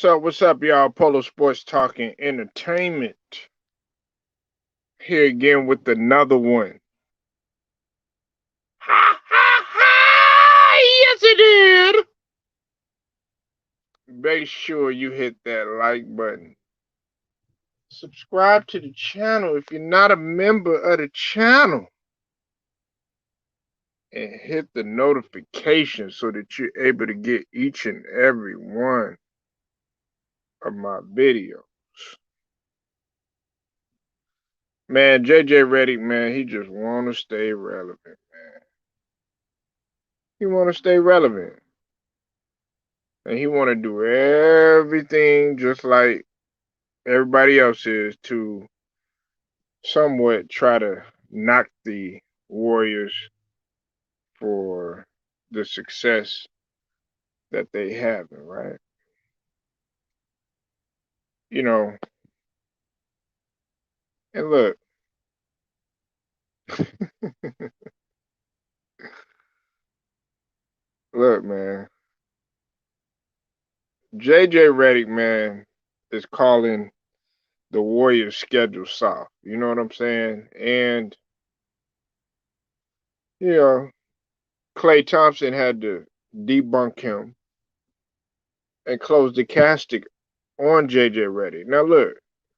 What's up, y'all? Polo Sports Talking Entertainment. Here again with another one. Ha ha ha! Yes, it did! Make sure you hit that like button. Subscribe to the channel if you're not a member of the channel. And hit the notification so that you're able to get each and every one of my videos. Man, JJ Reddick, man, he just want to stay relevant, man. He want to stay relevant. And he want to do everything just like everybody else is to somewhat try to knock the Warriors for the success that they have, right? You know, and look, look, man, JJ Reddick, man, is calling the Warriors schedule soft. You know what I'm saying? And, you know, Klay Thompson had to debunk him and close the casting on JJ Reddick. Now, look,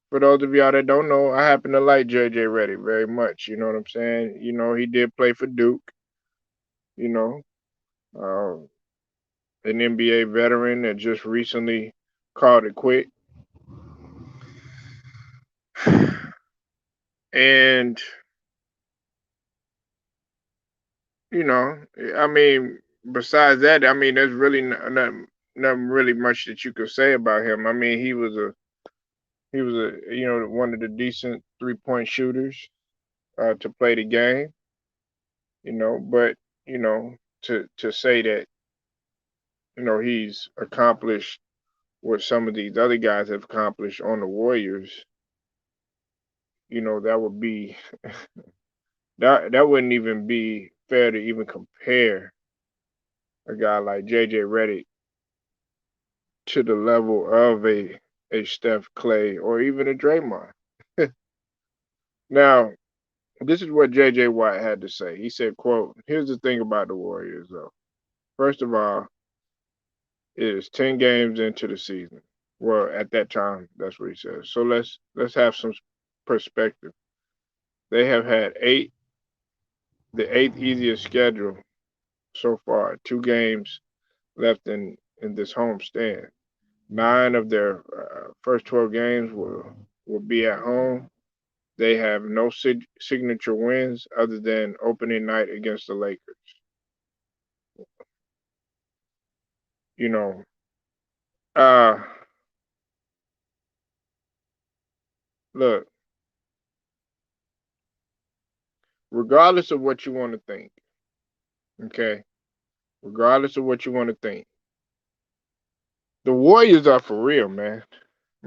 for those of y'all that don't know, I happen to like JJ Reddick very much. You know what I'm saying? You know, he did play for Duke, you know, uh, an NBA veteran that just recently called it quit. And, you know, I mean, besides that, I mean, there's really nothing really much that you could say about him. I mean, he was a you know, one of the decent 3-point shooters to play the game, you know, but you know, to say that, you know, he's accomplished what some of these other guys have accomplished on the Warriors, you know, that would be that wouldn't even be fair to even compare a guy like JJ Reddick to the level of a Steph Clay or even a Draymond. Now, this is what JJ Watt had to say. He said, quote, here's the thing about the Warriors though. First of all, it is 10 games into the season. Well, at that time, that's what he says. So let's have some perspective. They have had the eighth easiest schedule so far. 2 games left in this homestand. 9 of their first 12 games will be at home. They have no signature wins other than opening night against the Lakers. You know, uh, look, regardless of what you want to think, okay, regardless of what you want to think, the Warriors are for real, man.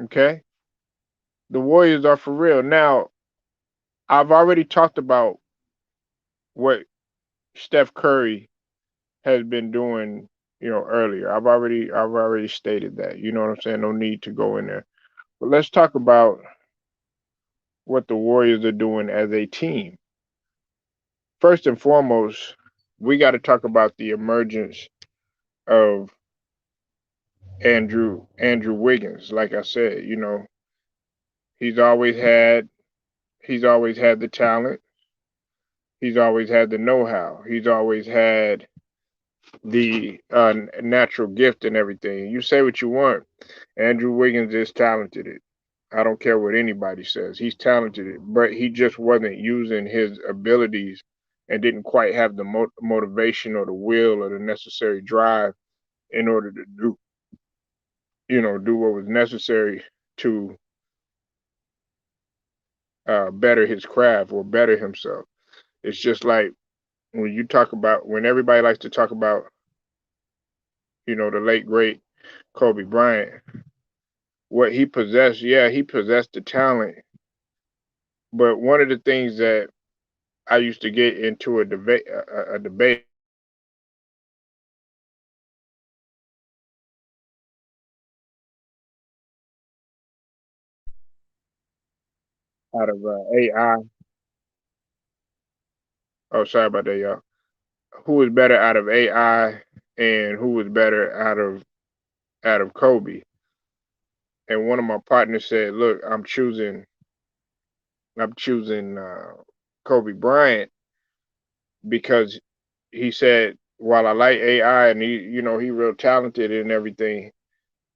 Okay, the Warriors are for real. Now, I've already talked about what Steph Curry has been doing, you know, earlier. I've already stated that. You know what I'm saying? No need to go in there. But let's talk about what the Warriors are doing as a team. First and foremost, we got to talk about the emergence of Andrew Wiggins. Like I said, you know, he's always had he's always had the talent. He's always had the know-how. He's always had the natural gift and everything. You say what you want. Andrew Wiggins is talented. I don't care what anybody says. He's talented, but he just wasn't using his abilities and didn't quite have the motivation or the will or the necessary drive in order to do what was necessary to better his craft or better himself. It's just like when everybody likes to talk about, you know, the late great Kobe Bryant, what he possessed. Yeah, he possessed the talent, but one of the things that I used to get into a debate out of AI. Oh, sorry about that, y'all. Who was better out of AI and who was better out of Kobe? And one of my partners said, "Look, I'm choosing Kobe Bryant because he said while I like AI and he real talented and everything,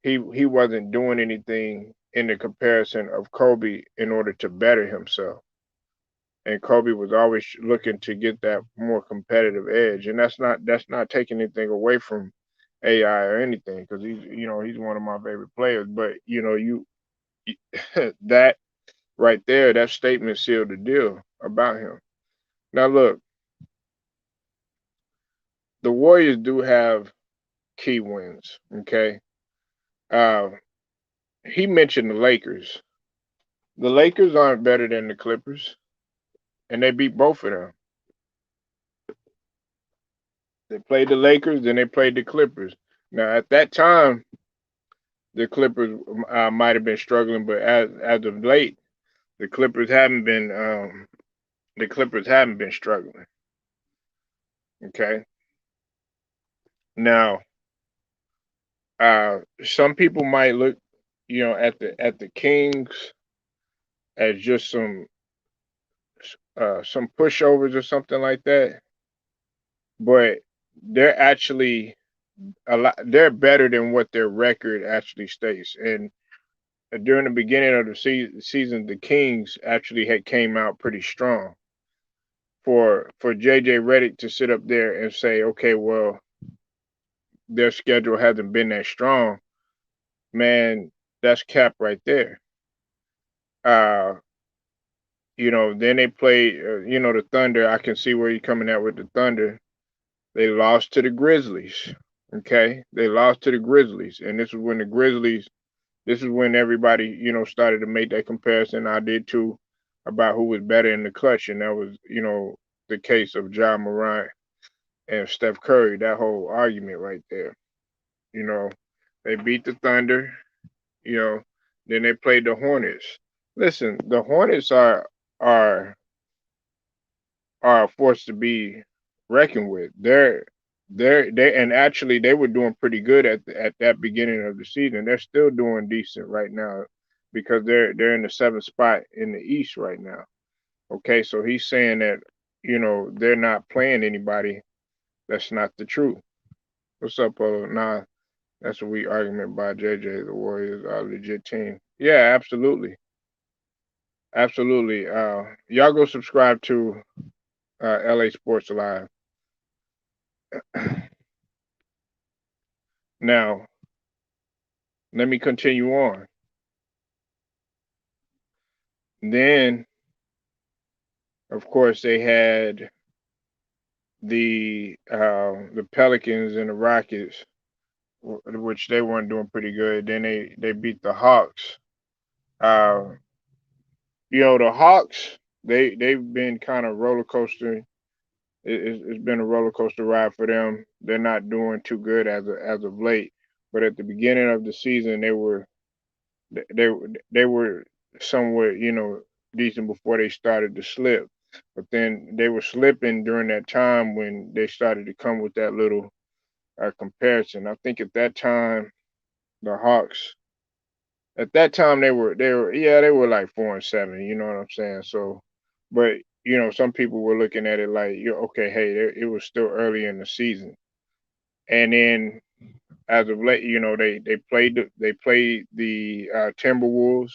he wasn't doing anything in the comparison of Kobe in order to better himself. And Kobe was always looking to get that more competitive edge. And that's not taking anything away from AI or anything because he's one of my favorite players. But that right there, that statement sealed the deal about him. Now look, the Warriors do have key wins. Okay, uh, he mentioned the Lakers. The Lakers aren't better than the Clippers, and they beat both of them. They played the Lakers, then they played the Clippers. Now at that time, the Clippers might have been struggling, but as of late, the Clippers haven't been struggling. Okay, now some people might look, at the Kings as just some pushovers or something like that, but they're actually a lot. They're better than what their record actually states. And during the beginning of the season, the Kings actually had came out pretty strong. For JJ Reddick to sit up there and say, okay, well, their schedule hasn't been that strong, man, that's cap right there. Uh, then they play, the Thunder. I can see where you're coming at with the Thunder. They lost to the Grizzlies. Okay, they lost to the Grizzlies, and This is when everybody, started to make that comparison. I did too, about who was better in the clutch, and that was, the case of Ja Morant and Steph Curry. That whole argument right there. You know, they beat the Thunder. You know, then they played the Hornets. Listen, the Hornets are are a force to be reckoned with. And actually they were doing pretty good at that beginning of the season. They're still doing decent right now because they're in the seventh spot in the East right now. Okay, so he's saying that they're not playing anybody. That's not the truth. What's up, Polo? Nah, that's a weak argument by JJ. The Warriors are a legit team. Yeah, absolutely, absolutely. Y'all go subscribe to LA Sports Live. Now, let me continue on. Then, of course, they had the Pelicans and the Rockets, which they weren't doing pretty good. Then they beat the Hawks. Uh, the Hawks they've been kind of roller coaster. It's been a roller coaster ride for them. They're not doing too good as of late. But at the beginning of the season, they they were somewhat decent before they started to slip. But then they were slipping during that time when they started to come with that little comparison. I think at that time the Hawks at that time they were like 4-7. You know what I'm saying? So, but some people were looking at it like okay, hey, it was still early in the season, and then as of late, they played the Timberwolves.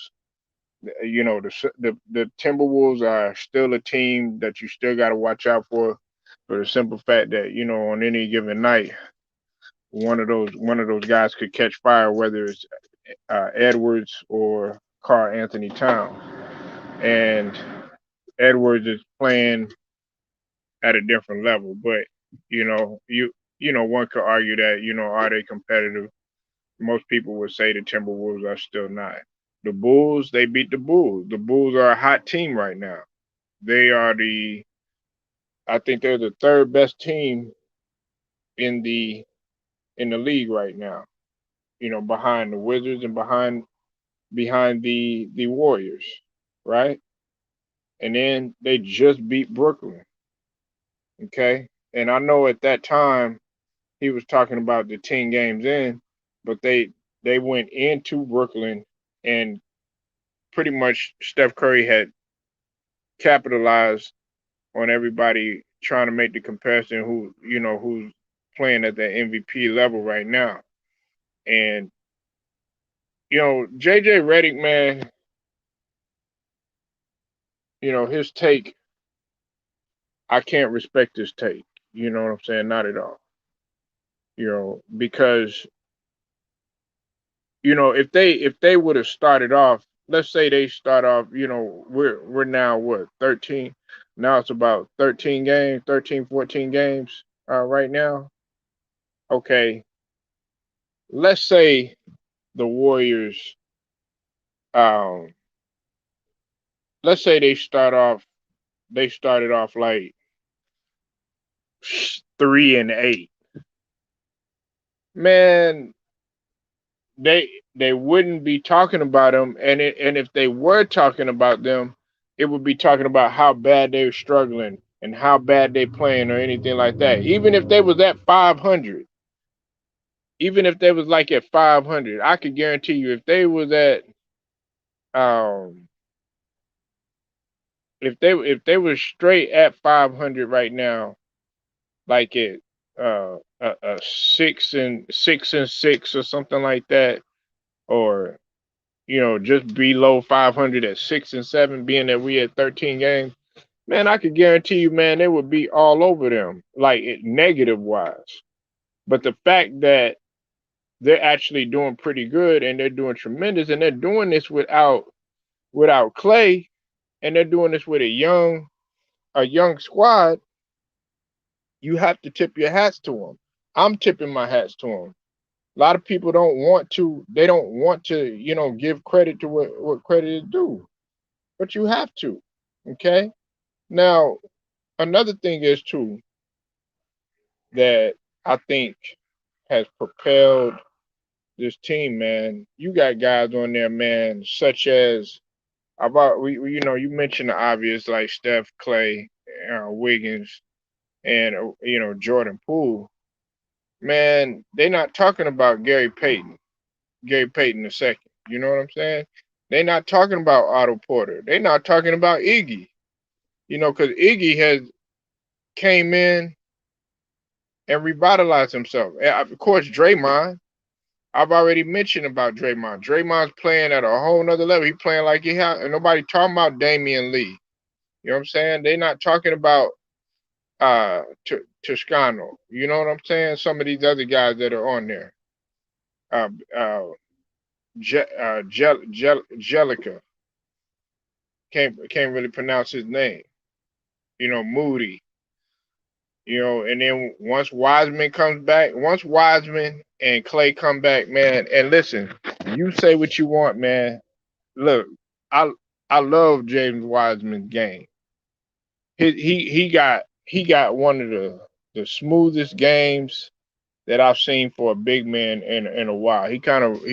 The Timberwolves are still a team that you still got to watch out for the simple fact that on any given night one of those guys could catch fire, whether it's Edwards or Karl Anthony Towns, and Edwards is playing at a different level. But one could argue that are they competitive? Most people would say the Timberwolves are still not. The Bulls, they beat the Bulls. The Bulls are a hot team right now. They are I think they're the third best team in the league right now. Behind the Wizards and behind the Warriors, right? and then they just beat Brooklyn. Okay, and I know at that time he was talking about the 10 games in, but they went into Brooklyn and pretty much Steph Curry had capitalized on everybody trying to make the comparison who's playing at the MVP level right now. And JJ Reddick, man, his take, I can't respect his take. You know what I'm saying? Not at all. Because if they would have started off, let's say they start off, we're now what, 13. Now it's about 13 games, 13, 14 games right now. Okay. Let's say the Warriors, um, let's say they started off like 3-8. Man, they wouldn't be talking about them, and if they were talking about them, it would be talking about how bad they're struggling and how bad they playing or anything like that. Even if they was at 500, even if they was like at 500, I could guarantee you um if they were straight at 500 right now, like at a 6-6 or something like that, or just below 500 at 6-7, being that we had 13 games, man, I could guarantee you, man, they would be all over them, like negative wise. But the fact that they're actually doing pretty good and they're doing tremendous, and they're doing this without Clay, and they're doing this with a young squad, you have to tip your hats to them. I'm tipping my hats to them. A lot of people don't want to. They don't want to, give credit to what credit is due. But you have to. Okay. Now, another thing is too that I think has propelled this team, man. You got guys on there, man, such as about you mentioned the obvious like Steph, Clay, Wiggins, and Jordan Poole. Man, they're not talking about Gary Payton the second. You know what I'm saying? They're not talking about Otto Porter. They're not talking about Iggy. Because Iggy has came in and revitalized himself. And of course, Draymond. I've already mentioned about Draymond. Draymond's playing at a whole nother level. He playing like he had, and nobody talking about Damian Lee. You know what I'm saying? They're not talking about Toscano. You know what I'm saying? Some of these other guys that are on there. Uh, uh, Jellica. Can't really pronounce his name. Moody. And then once Wiseman and Clay come back, man, and listen, you say what you want, man. Look, I I love James Wiseman's game. He got one of the smoothest games that I've seen for a big man in a while. He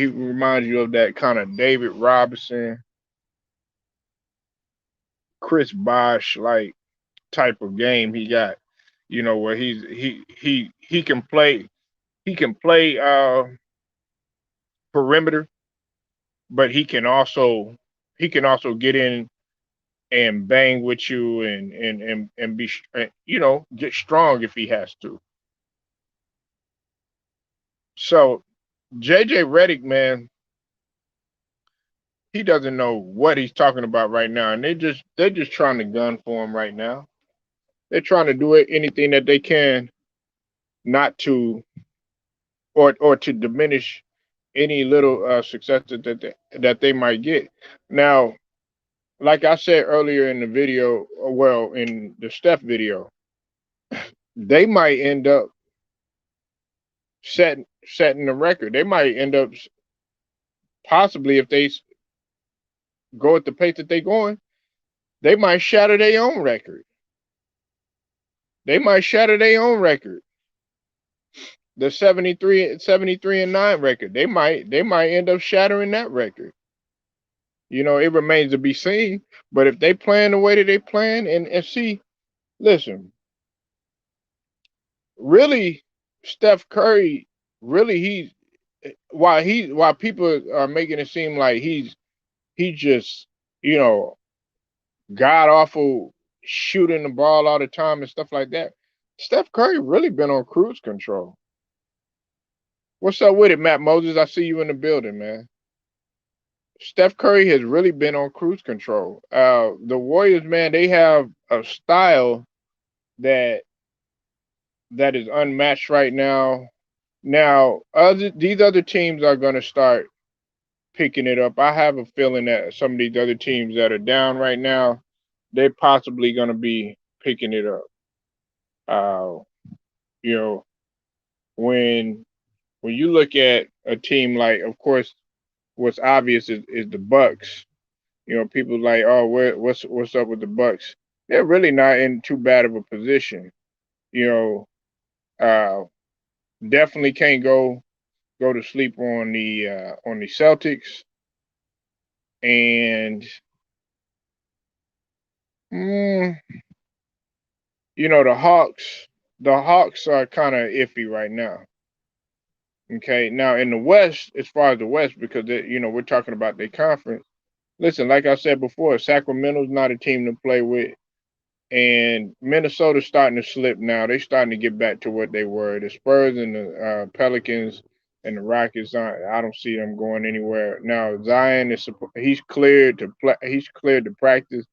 reminds you of that kind of David Robinson, Chris Bosh like type of game he got. Where he can play perimeter, but he can also get in and bang with you and be get strong if he has to. So JJ Reddick, man, he doesn't know what he's talking about right now, and they're just trying to gun for him right now. They're trying to do anything that they can not to or to diminish any little success that they might get. Now, like I said earlier in the video, well, in the Steph video, they might end up setting the record. They might end up possibly, if they go at the pace that they're going, they might shatter their own record. They might shatter their own record. The 73 and 9 record. They might end up shattering that record. It remains to be seen. But if they playing the way that they playing, and see, listen, really, Steph Curry, really, while people are making it seem like he just you know god awful shooting the ball all the time and stuff like that. Steph Curry really been on cruise control. What's up with it, Matt Moses? I see you in the building, man. Steph Curry has really been on cruise control. The Warriors, man, they have a style that is unmatched right now. Now, these other teams are going to start picking it up. I have a feeling that some of these other teams that are down right now, they're possibly going to be picking it up. Uh, you know, when you look at a team like, of course, what's obvious is the Bucks. People like, oh, what's up with the Bucks? They're really not in too bad of a position. You know, uh, definitely can't go to sleep on the Celtics, and mm, the Hawks. The Hawks are kind of iffy right now. Okay, now in the West, as far as the West, because we're talking about their conference. Listen, like I said before, Sacramento's not a team to play with. And Minnesota's starting to slip now. They're starting to get back to what they were. The Spurs and the Pelicans and the Rockets aren't. I don't see them going anywhere now. Zion he's cleared to play. He's cleared to practice.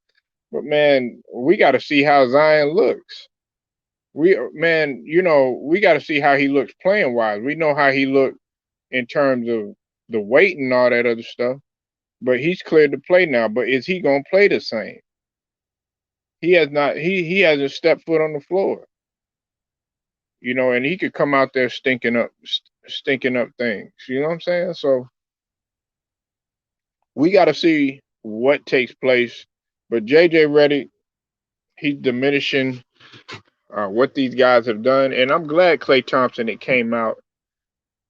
But man, we got to see how Zion looks. We got to see how he looks playing wise. We know how he looked in terms of the weight and all that other stuff. But he's cleared to play now. But is he gonna play the same? He has not. He hasn't stepped foot on the floor. And he could come out there stinking up things. You know what I'm saying? So we got to see what takes place. But JJ Reddick, he's diminishing what these guys have done, and I'm glad Klay Thompson it came out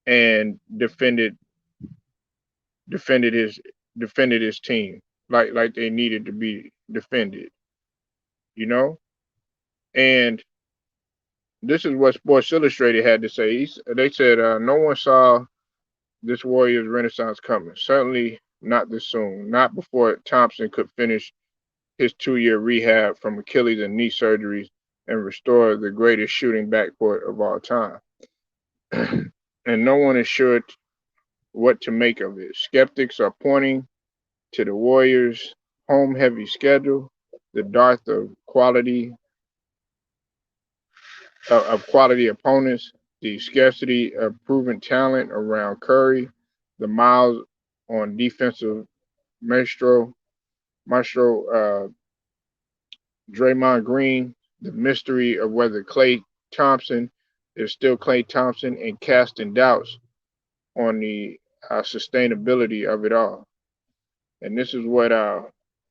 and defended his defended his team like they needed to be defended. You know, and this is what Sports Illustrated had to say. They said no one saw this Warriors renaissance coming. Certainly not this soon. Not before Thompson could finish his 2-year rehab from Achilles and knee surgeries and restore the greatest shooting backcourt of all time. And no one is sure what to make of it. Skeptics are pointing to the Warriors' home-heavy schedule, the dearth of quality opponents, the scarcity of proven talent around Curry, the miles on defensive maestro Draymond Green, the mystery of whether Klay Thompson is still Klay Thompson, and casting doubts on the sustainability of it all. And this is what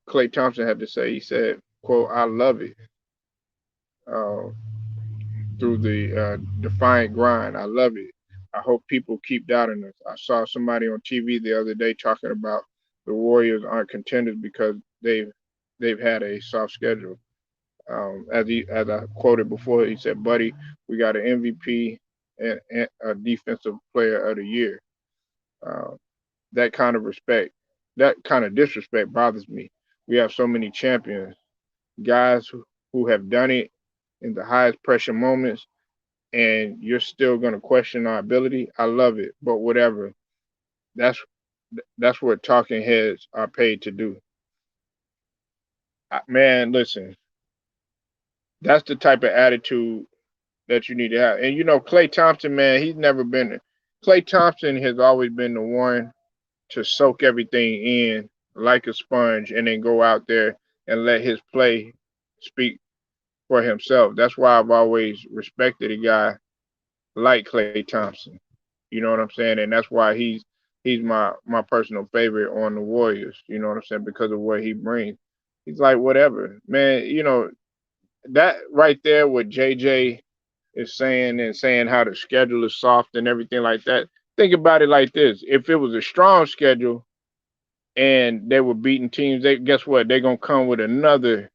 Klay Thompson had to say. He said, "quote I love it." Uh, through the defiant grind. I love it. I hope people keep doubting us. I saw somebody on TV the other day talking about the Warriors aren't contenders because they've had a soft schedule. As I quoted before, he said, "Buddy, we got an MVP and a defensive player of the year." Uh, that kind of respect, that kind of disrespect bothers me. We have so many champions, guys who have done it in the highest pressure moments, and you're still going to question our ability. I love it, but whatever. That's that's what talking heads are paid to do. Man, listen, that's the type of attitude that you need to have. And Klay Thompson, man, he's never been. Klay Thompson has always been the one to soak everything in like a sponge, and then go out there and let his play speak for himself. That's why I've always respected a guy like Klay Thompson. You know what I'm saying? And that's why he's my personal favorite on the Warriors. You know what I'm saying? Because of what he brings. He's like whatever, man. That right there, what JJ is saying and saying how the schedule is soft and everything like that. Think about it like this: if it was a strong schedule, and they were beating teams, they guess what? They're gonna come with another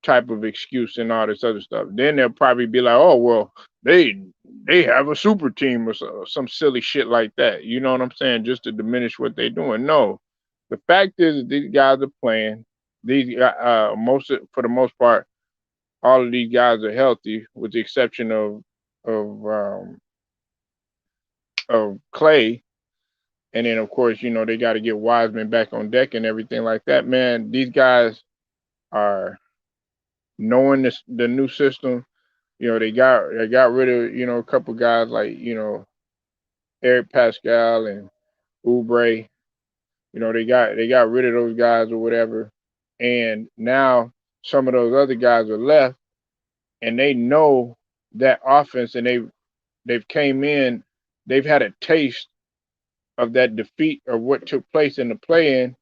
type of excuse and all this other stuff. Then they'll probably be like, "Oh well, they they have a super team or some silly shit like that." You know what I'm saying? Just to diminish what they're doing. No, the fact is that these guys are playing. These for the most part, all of these guys are healthy, with the exception of um, of Clay. And then, of course, they got to get Wiseman back on deck and everything like that. Man, these guys are knowing the new system. They got rid of a couple guys like Eric Pascal and Oubre. They got rid of those guys or whatever, and now some of those other guys are left, and they know that offense, and they've came in, they've had a taste of that defeat of what took place in the play-in,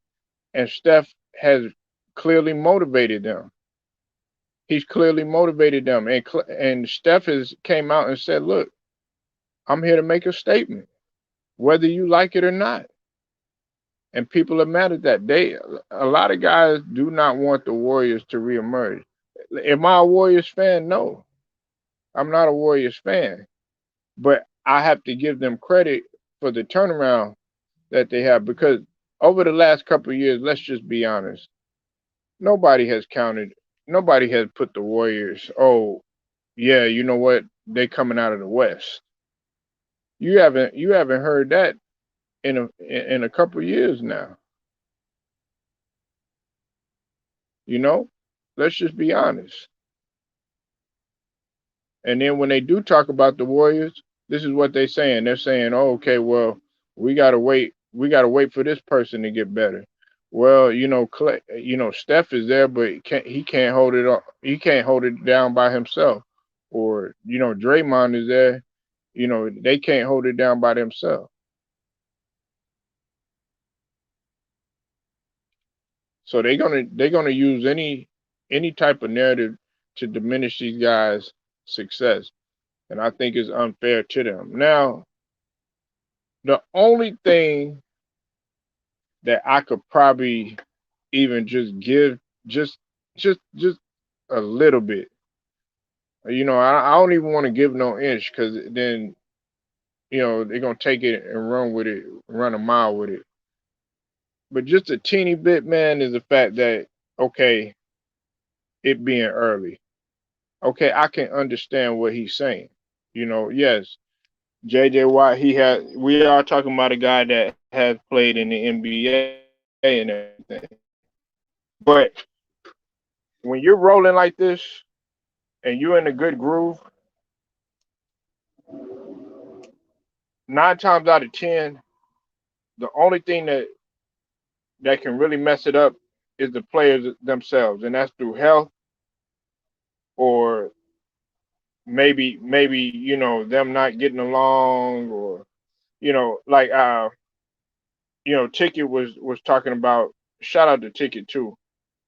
and Steph has clearly motivated them. He's clearly motivated them, and Steph has came out and said, "Look, I'm here to make a statement, whether you like it or not." And people are mad at that. A lot of guys do not want the Warriors to reemerge. Am I a Warriors fan? No, I'm not a Warriors fan. But I have to give them credit for the turnaround that they have, because over the last couple of years, let's just be honest, nobody has counted, nobody has put the Warriors. Oh, yeah, you know what? They coming out of the West. You haven't heard that in a couple of years now. You know, let's just be honest. And then when they do talk about the Warriors, this is what they're saying. They're saying, "Oh, okay, well, we gotta wait. We gotta wait for this person to get better." Well, Steph is there, but he can't hold it up. He can't hold it down by himself. Or Draymond is there. They can't hold it down by themselves. So they're gonna use any type of narrative to diminish these guys' success, and I think it's unfair to them. Now, the only thing that I could probably even just give just a little bit, I don't even want to give no inch, because then they're gonna take it and run with it, run a mile with it. But just a teeny bit, man, is the fact that, okay, it being early. Okay, I can understand what he's saying. Yes, JJ Watt, we are talking about a guy that has played in the NBA and everything. But when you're rolling like this and you're in a good groove, 9 times out of 10, the only thing that can really mess it up is the players themselves, and that's through health, or maybe them not getting along, or like Ticket was talking about. Shout out to Ticket too.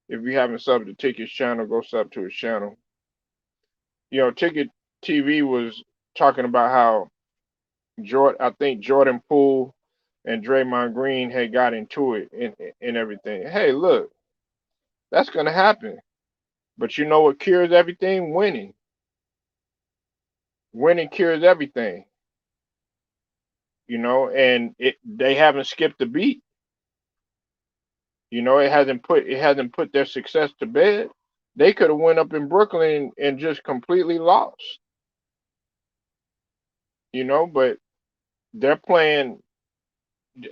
If you haven't subbed to Ticket's channel, go sub to his channel. Ticket TV was talking about how I think Jordan Poole and Draymond Green had got into it and everything. Hey, look, that's gonna happen. But you know what cures everything? Winning. Winning cures everything. And they haven't skipped a beat. It hasn't put their success to bed. They could have went up in Brooklyn and just completely lost. But they're playing.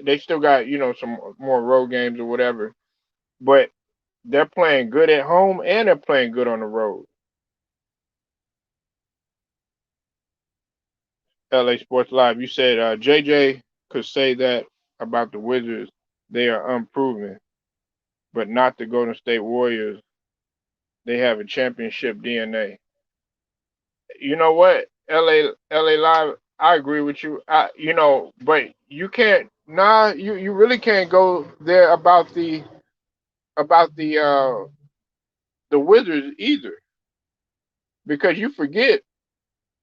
They still got some more road games or whatever, but they're playing good at home and they're playing good on the road. LA Sports Live, you said JJ could say that about the Wizards. They are unproven, but not the Golden State Warriors. They have a championship DNA. You know what? LA Live, I agree with you. But you can't, you really can't go there about the Wizards either, because you forget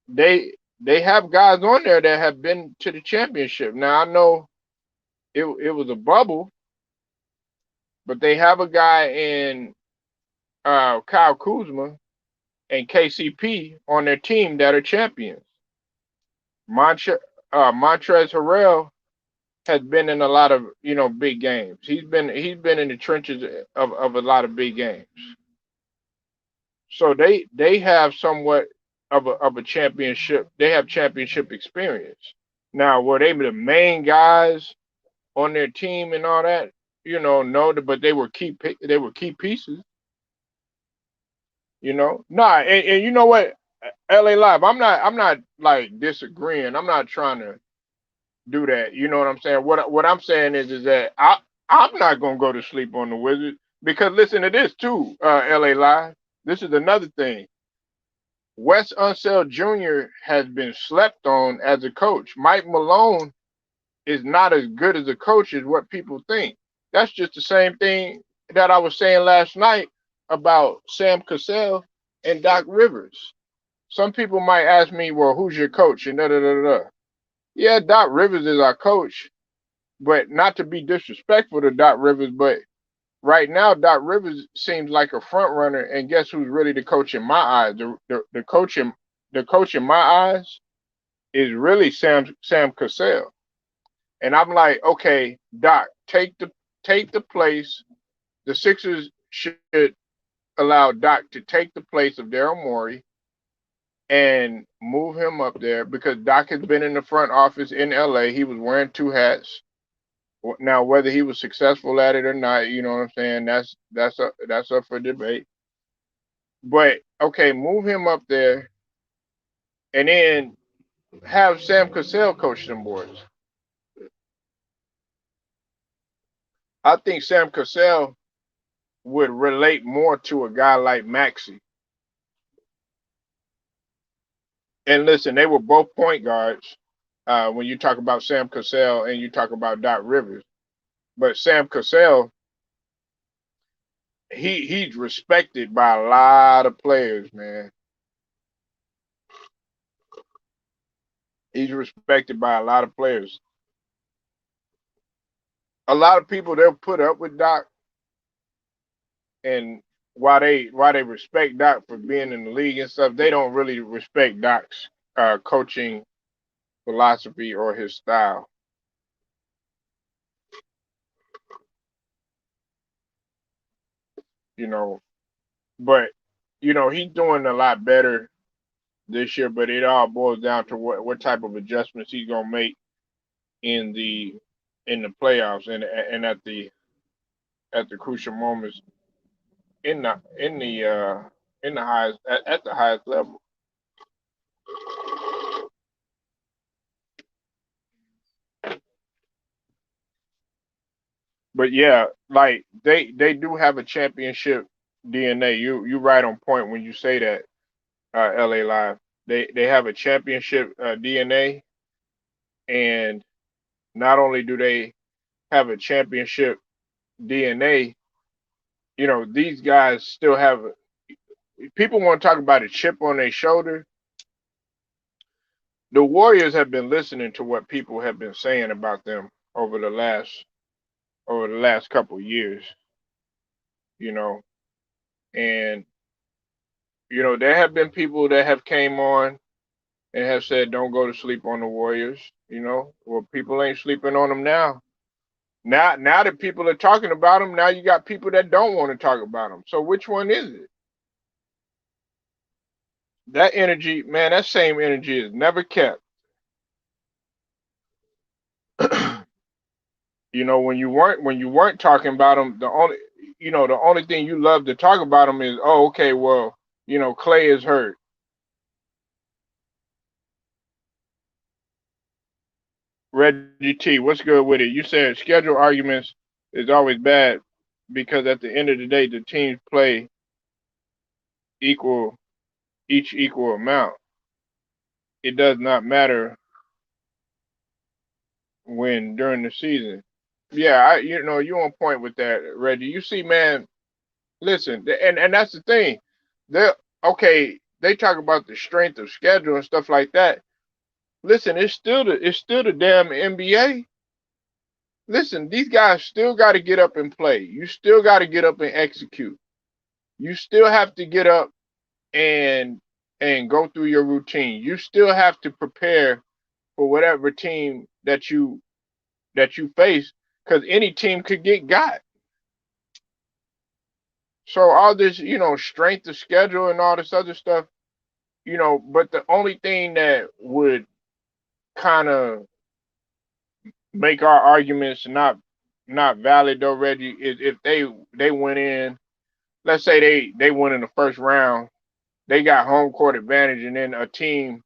they have guys on there that have been to the championship. Now I know it was a bubble, but they have a guy in Kyle Kuzma and KCP on their team that are champions. Montre, Montrezl Harrell has been in a lot of big games. He's been in the trenches of a lot of big games. So they have somewhat of a championship. They have championship experience. Now, were they the main guys on their team and all that? No, but they were key pieces. Nah, and you know what? LA Live. I'm not like disagreeing. I'm not trying to do that. You know what I'm saying? What I'm saying is that I'm not gonna go to sleep on the Wizards because listen to this too, LA Live. This is another thing. Wes Unseld Jr. has been slept on as a coach. Mike Malone is not as good as a coach as what people think. That's just the same thing that I was saying last night about Sam Cassell and Doc Rivers. Some people might ask me, well, who's your coach? And da da da da. Yeah, Doc Rivers is our coach, but not to be disrespectful to Doc Rivers, but right now Doc Rivers seems like a front runner, and guess who's really the coach in my eyes? The coach in my eyes is really Sam Cassell. And I'm like, okay, Doc, take the place. The Sixers should allow Doc to take the place of Daryl Morey and move him up there because Doc has been in the front office in LA. He was wearing two hats. Now, whether he was successful at it or not, you know what I'm saying? That's up for debate. But okay, move him up there and then have Sam Cassell coach them boys. I think Sam Cassell would relate more to a guy like Maxey. And listen, they were both point guards when you talk about Sam Cassell and you talk about Doc Rivers. But Sam Cassell, he's respected by a lot of players, man. He's respected by a lot of players. A lot of people they'll put up with Doc, and while they respect Doc for being in the league and stuff, they don't really respect Doc's coaching philosophy or his style. You know, but he's doing a lot better this year. But it all boils down to what type of adjustments he's gonna make in the in the playoffs and at the crucial moments in the highest at the highest level. But yeah, like they do have a championship DNA. You right on point when you say that, LA Live. They have a championship DNA, and not only do they have a championship DNA, these guys still have. People want to talk about a chip on their shoulder. The Warriors have been listening to what people have been saying about them over the last couple of years, you know, and there have been people that have came on and have said don't go to sleep on the Warriors. Well, people ain't sleeping on them now. Now that people are talking about them, now you got people that don't want to talk about them. So which one is it? That energy, man, that same energy is never kept. when you weren't talking about them, the only thing you love to talk about them is, oh, okay, well, Clay is hurt. Reggie T, what's good with it? You said schedule arguments is always bad because at the end of the day, the teams play equal equal amount. It does not matter when during the season. Yeah, you on point with that, Reggie. You see, man, listen, and that's the thing. They okay. They talk about the strength of schedule and stuff like that. Listen, it's still the damn NBA. Listen, these guys still got to get up and play. You still got to get up and execute. You still have to get up and go through your routine. You still have to prepare for whatever team that you face, because any team could get got. So all this, strength of schedule and all this other stuff, but the only thing that would kind of make our arguments not valid though, Reggie, is if they went in, let's say they went in the first round, they got home court advantage, and then a team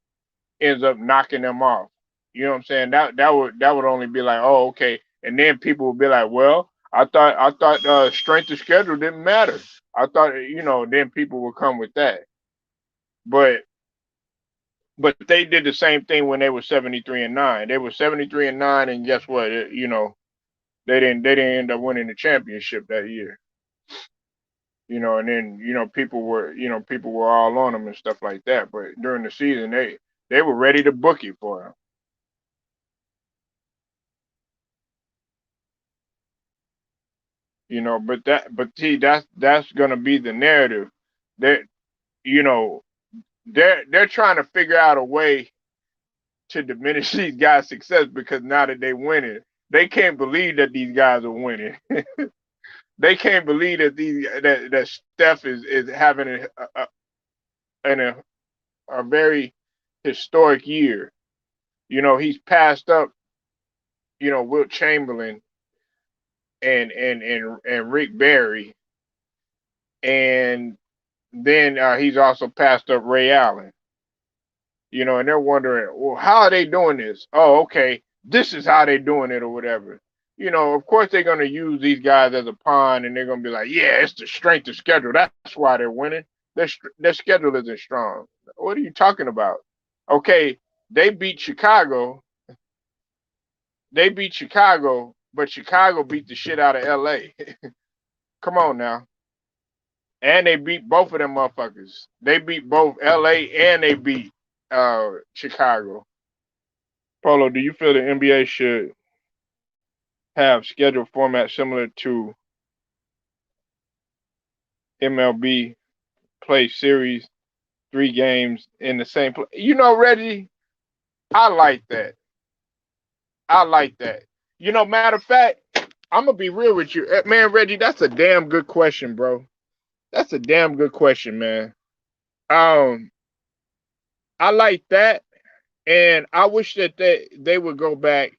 ends up knocking them off. You know what I'm saying? That would only be like, oh, okay, and then people would be like, well, I thought strength of schedule didn't matter. I thought, then people would come with that. But they did the same thing when they were 73-9. They were 73-9, and guess what? They didn't end up winning the championship that year. And then people were all on them and stuff like that. But during the season, they were ready to book it for him. But see, that's gonna be the narrative. That you know they're trying to figure out a way to diminish these guys' success, because now that they winning, they can't believe that these guys are winning. They can't believe that Steph is having a, a very historic year. He's passed up, Wilt Chamberlain and Rick Barry, and then he's also passed up Ray Allen. And they're wondering, well, how are they doing this? Oh, okay, this is how they're doing it, or whatever. Of course they're gonna use these guys as a pawn, and they're gonna be like, yeah, it's the strength of schedule. That's why they're winning. Their schedule isn't strong. What are you talking about? Okay, they beat Chicago. They beat Chicago, but Chicago beat the shit out of LA. Come on now. And they beat both of them motherfuckers. They beat both LA and they beat Chicago. Polo, do you feel the NBA should have schedule format similar to MLB, play series, 3 games in the same place? Reggie, I like that. I like that. Matter of fact, I'm gonna be real with you, man, Reggie. That's a damn good question, bro. That's a damn good question, man. Um, I like that, and I wish that they would go back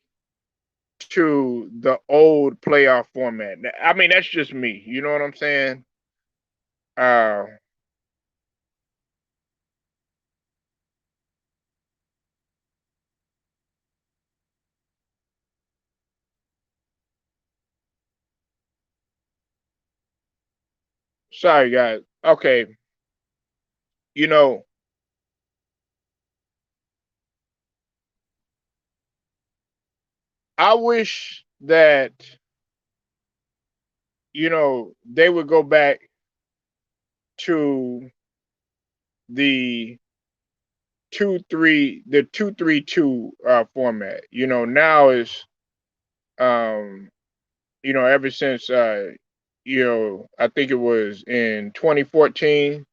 to the old playoff format. I mean, that's just me. You know what I'm saying? Uh, Sorry, guys. Okay, you know, I wish that they would go back to the 2-3-2 format. Now is um ever since I think it was in 2014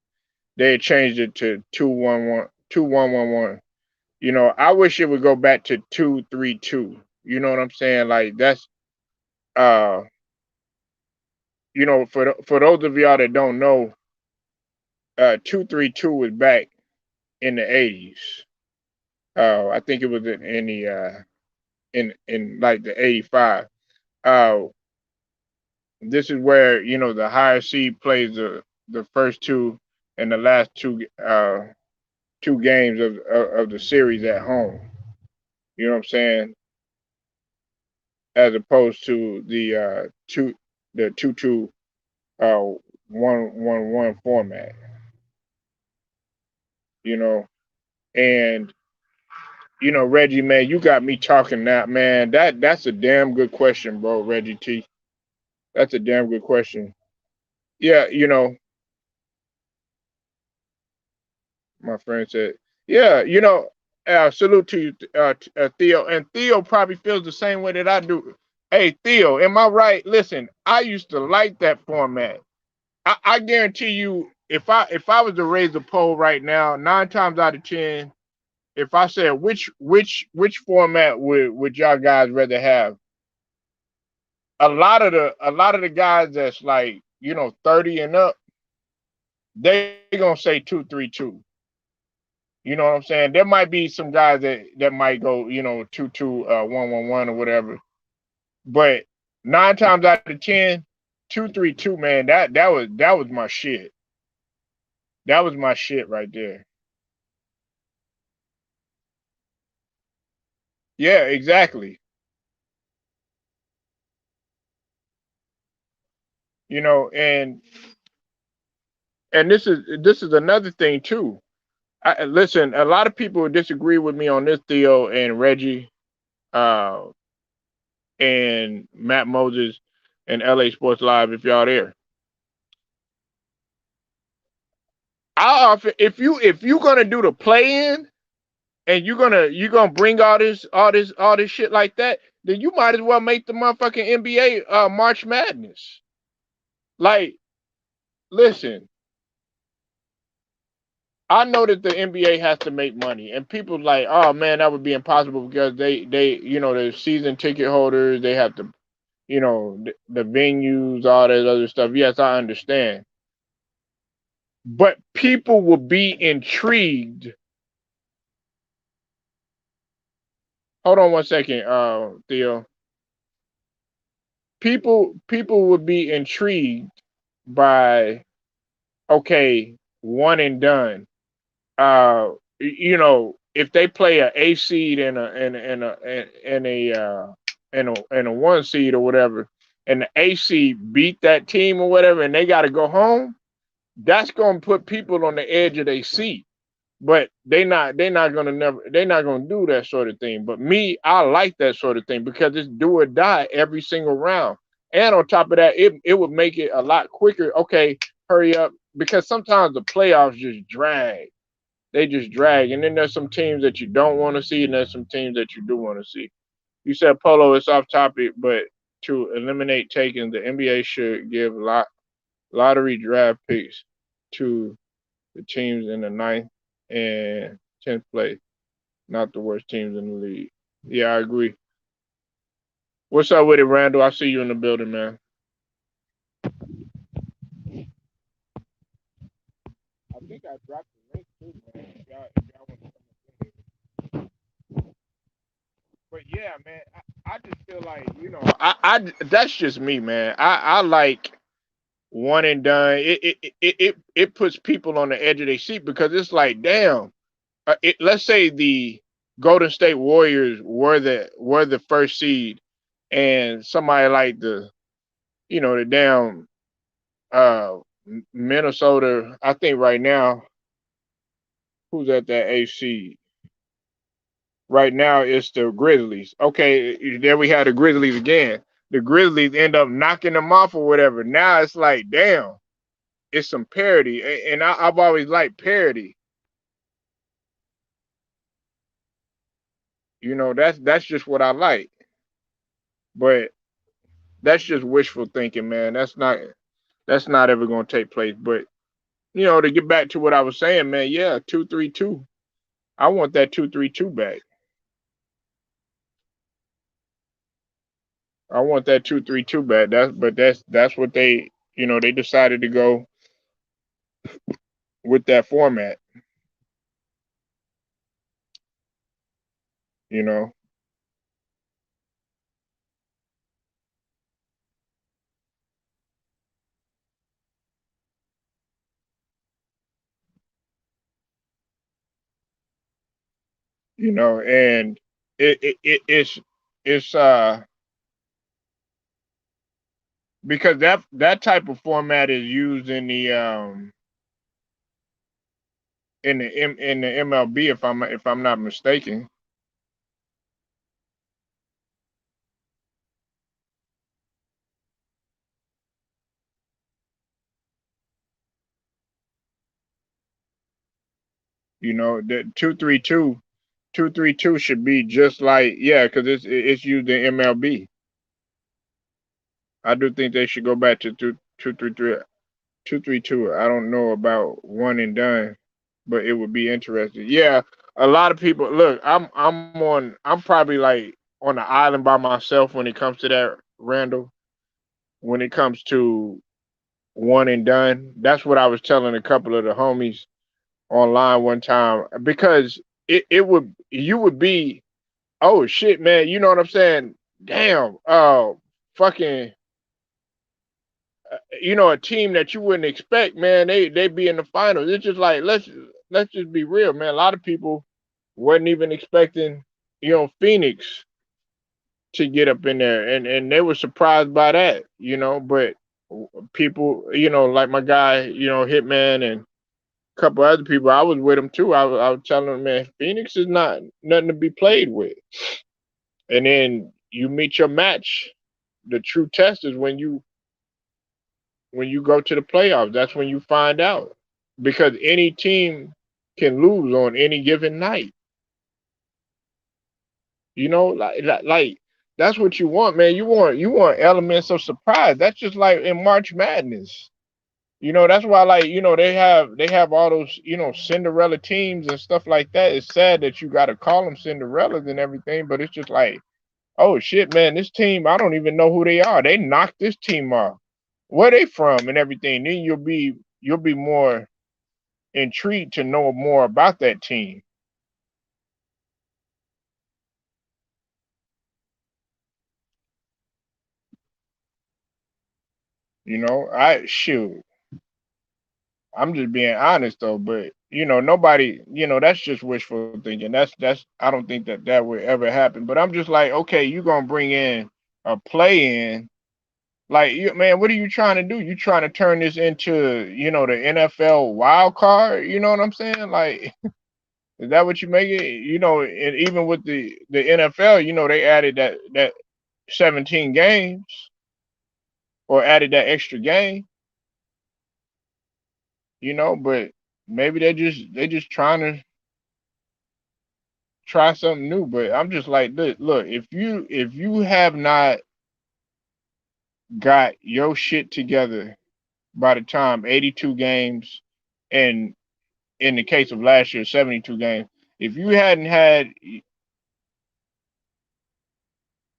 they had changed it to 2-1-1. I wish it would go back to 2-3-2. You know what I'm saying? Like that's uh for those of y'all that don't know, 2-3-2 was back in the 80s. I think it was in the in like the 85. Uh, this is where the higher seed plays the first two and the last two games of the series at home. You know what I'm saying? As opposed to the 2-2 uh 1-1-1 format. You know, and Reggie, man, you got me talking now, man. That's a damn good question, bro, Reggie T. That's a damn good question. Yeah, my friend said, yeah, salute to you, Theo, and Theo probably feels the same way that I do. Hey Theo, am I right? Listen, I used to like that format. I guarantee you, if I was to raise a poll right now, 9 times out of 10, if I said which format would y'all guys rather have, a lot of the guys that's like 30 and up, they gonna say 2-3-2. You know what I'm saying? There might be some guys that might go 2-2 1-1-1 or whatever, but 9 times out of 10, 2-3-2, man, that was my shit. That was my shit right there. Yeah, exactly. You know, and this is another thing too. Listen, a lot of people disagree with me on this, Theo and Reggie, uh, and Matt Moses and LA Sports Live. If y'all there, I offer, if you gonna do the play in and you gonna bring all this shit like that, then you might as well make the motherfucking NBA March Madness. Like, listen, I know that the NBA has to make money, and people like, oh man, that would be impossible because they the season ticket holders, they have to, the venues, all that other stuff. Yes, I understand, but people will be intrigued. Hold on one second, Theo. People would be intrigued by, okay, one and done. If they play a seed and a one seed or whatever, and the A seed beat that team or whatever, and they got to go home, that's gonna put people on the edge of their seat. But they're not gonna do that sort of thing. But me, I like that sort of thing because it's do or die every single round. And on top of that, it would make it a lot quicker. Okay, hurry up, because sometimes the playoffs just drag. They just drag. And then there's some teams that you don't want to see, and there's some teams that you do want to see. You said Polo, it's off topic, but to eliminate taking, the NBA should give lottery draft picks to the teams in the ninth and 10th place, not the worst teams in the league. Yeah, I agree. What's up with it, Randall? I see you in the building, man. I think I dropped the link too, man. If y'all want to come But yeah, man, I just feel like I that's just me, man. I like one and done. It puts people on the edge of their seat because it's like, damn. Let's say the Golden State Warriors were the first seed, and somebody like the damn uh Minnesota. I think right now, who's at that A seed? Right now it's the Grizzlies. Okay, there we have the Grizzlies again. The Grizzlies end up knocking them off or whatever. Now it's like, damn, it's some parity, and I've always liked parity. That's just what I like. But that's just wishful thinking, man. That's not ever gonna take place. But to get back to what I was saying, man, yeah, 2-3-2. I want that 2-3-2 back. I want that 2-3-2 back. That's what they decided to go with that format. You know, and it's because that type of format is used in the MLB, if I'm not mistaken. The 2-3-2 should be just like, yeah, because it's used in MLB. I do think they should go back to 2-3-2. I don't know about one and done, but it would be interesting. Yeah, a lot of people look. I'm probably like on the island by myself when it comes to that, Randall. When it comes to one and done, that's what I was telling a couple of the homies online one time because it would you would be, oh shit, man, you know what I'm saying? Damn, fucking, a team that you wouldn't expect, man, they be in the finals. It's just like let's just be real, man. A lot of people wasn't even expecting, Phoenix to get up in there, and they were surprised by that, But people, like my guy, Hitman and a couple other people, I was with them too. I was telling them, man, Phoenix is not nothing to be played with. And then you meet your match. The true test is when you go to the playoffs. That's when you find out because any team can lose on any given night. Like that's what you want, man. You want elements of surprise. That's just like in March Madness. That's why, like, they have all those, Cinderella teams and stuff like that. It's sad that you got to call them Cinderellas and everything, but it's just like, oh shit, man, this team, I don't even know who they are. They knocked this team off. Where they from and everything. Then you'll be more intrigued to know more about that team. I shoot. I'm just being honest though, but nobody, that's just wishful thinking. That's I don't think that would ever happen. But I'm just like, okay, you gonna bring in a play in, like, man, what are you trying to do? You trying to turn this into, the NFL wild card? You know what I'm saying? Like, is that what you make it? And even with the NFL, they added that 17 games or added that extra game, but maybe they just trying to try something new. But I'm just like, look, if you have not got your shit together by the time 82 games, and in the case of last year, 72 games, if you hadn't had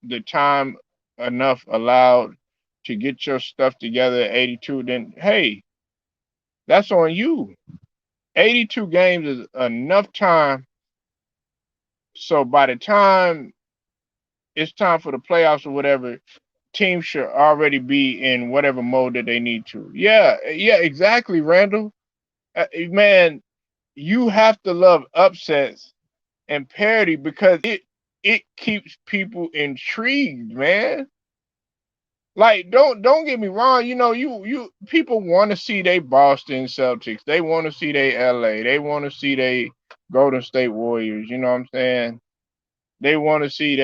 the time enough allowed to get your stuff together at 82, then hey, that's on you. 82 games is enough time. So by the time it's time for the playoffs or whatever, teams should already be in whatever mode that they need to. Yeah, yeah, exactly, Randall. Man, you have to love upsets and parity because it keeps people intrigued, man. Like, don't get me wrong. You people want to see they Boston Celtics. They want to see they LA. They want to see they Golden State Warriors. You know what I'm saying? They want to see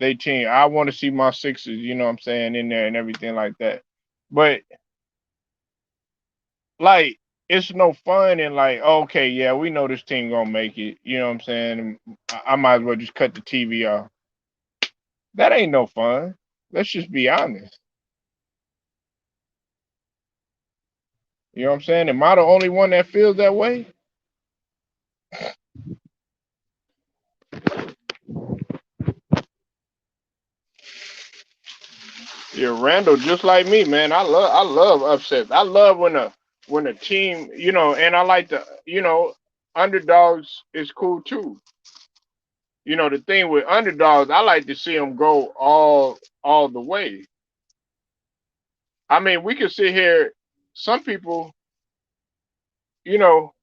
they team. I want to see my Sixers. You know what I'm saying, in there and everything like that. But like, it's no fun in, like, okay, yeah, we know this team gonna make it. You know what I'm saying? I might as well just cut the TV off. That ain't no fun. Let's just be honest. You know what I'm saying? Am I the only one that feels that way? Yeah, Randall, just like me, man. I love upsets. I love when a team, and I like underdogs is cool too. The thing with underdogs, I like to see them go all the way. I mean, we can sit here. Some people, you know,